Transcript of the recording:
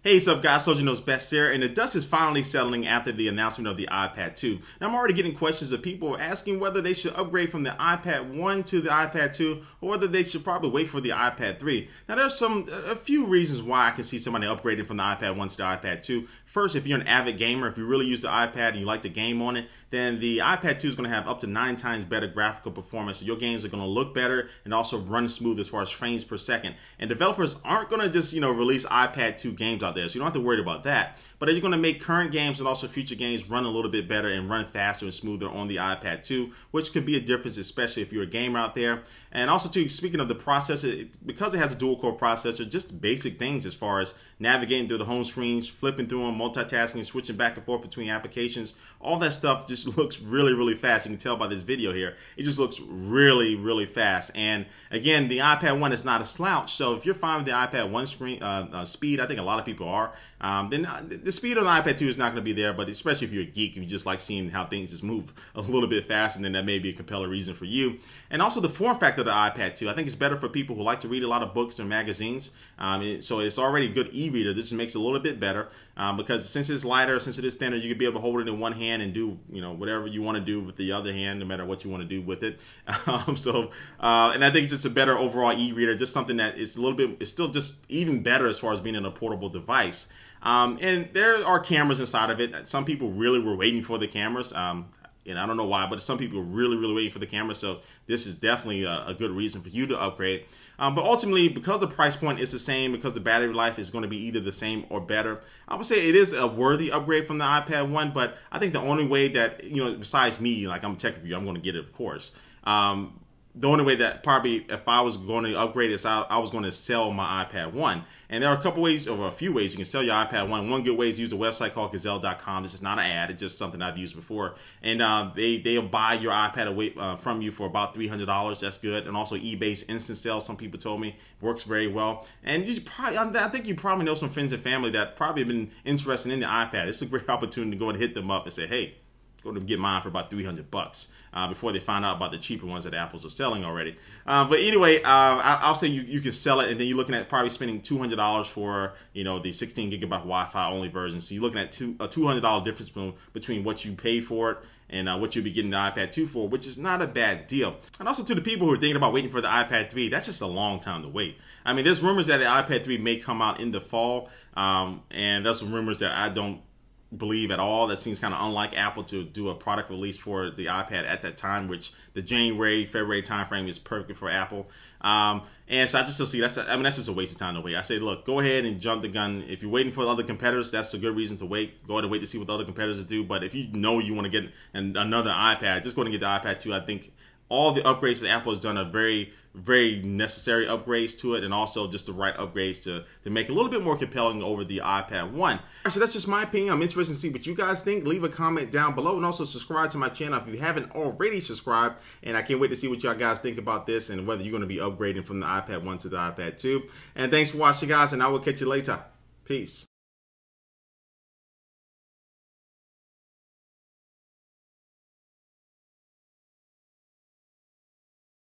Hey, what's up guys, Soldier Knows Best here, and the dust is finally settling after the announcement of the iPad 2. Now I'm already getting questions of people asking whether they should upgrade from the iPad 1 to the iPad 2, or whether they should probably wait for the iPad 3. Now there's a few reasons why I can see somebody upgrading from the iPad 1 to the iPad 2. First, if you're an avid gamer, if you really use the iPad and you like to game on it, then the iPad 2 is going to have up to 9 times better graphical performance. So your games are going to look better and also run smooth as far as frames per second. And developers aren't going to just, release iPad 2 games out there. So you don't have to worry about that. But they're going to make current games and also future games run a little bit better and run faster and smoother on the iPad 2, which could be a difference, especially if you're a gamer out there. And also, too, speaking of the processor, because it has a dual-core processor, just basic things as far as navigating through the home screens, flipping through them, multitasking, switching back and forth between applications, all that stuff just looks really, really fast. You can tell by this video here. It just looks really, really fast. And again, the iPad 1 is not a slouch. So if you're fine with the iPad 1 screen speed, I think a lot of people are, then the speed on the iPad 2 is not going to be there. But especially if you're a geek and you just like seeing how things just move a little bit faster, then that may be a compelling reason for you. And also the form factor of the iPad 2, I think it's better for people who like to read a lot of books or magazines. So it's already a good e-reader. This makes it a little bit better because since it's lighter, since it is thinner, you can be able to hold it in one hand and do whatever you want to do with the other hand, no matter what you want to do with it. And I think it's just a better overall e-reader, just something that is a little bit, it's still just even better as far as being in a portable device. And there are cameras inside of it. Some people really were waiting for the cameras. And I don't know why, but some people are really, really waiting for the camera. So this is definitely a good reason for you to upgrade. But ultimately, because the price point is the same, because the battery life is going to be either the same or better, I would say it is a worthy upgrade from the iPad 1. But I think the only way that, besides me, like I'm a tech reviewer, I'm going to get it, of course. The only way that probably if I was going to upgrade is I was going to sell my iPad 1. And there are a couple ways, or a few ways you can sell your iPad 1. One good way is to use a website called Gazelle.com. This is not an ad, it's just something I've used before. And they'll buy your iPad away from you for about $300. That's good. And also eBay's instant sales, some people told me, works very well. And I think you probably know some friends and family that probably have been interested in the iPad. It's a great opportunity to go and hit them up and say, hey, go to get mine for about $300 before they find out about the cheaper ones that Apple's are selling already. But anyway, I'll say you can sell it, and then you're looking at probably spending $200 for the 16 gigabyte Wi-Fi only version. So you're looking at a $200 difference between what you pay for it and what you'll be getting the iPad 2 for, which is not a bad deal. And also to the people who are thinking about waiting for the iPad 3, that's just a long time to wait. I mean, there's rumors that the iPad 3 may come out in the fall, and there's some rumors that I don't believe at all. That seems kind of unlike Apple to do a product release for the iPad at that time, which the January, February timeframe is perfect for Apple. And so I just still see that's just a waste of time to wait. I say, look, go ahead and jump the gun. If you're waiting for other competitors, that's a good reason to wait. Go ahead and wait to see what the other competitors do. But if you know you want to get another iPad, just go ahead and get the iPad 2. I think all the upgrades that Apple has done are very, very necessary upgrades to it, and also just the right upgrades to make it a little bit more compelling over the iPad 1. So that's just my opinion. I'm interested to see what you guys think. Leave a comment down below, and also subscribe to my channel if you haven't already subscribed. And I can't wait to see what y'all guys think about this and whether you're going to be upgrading from the iPad 1 to the iPad 2. And thanks for watching, guys, and I will catch you later. Peace.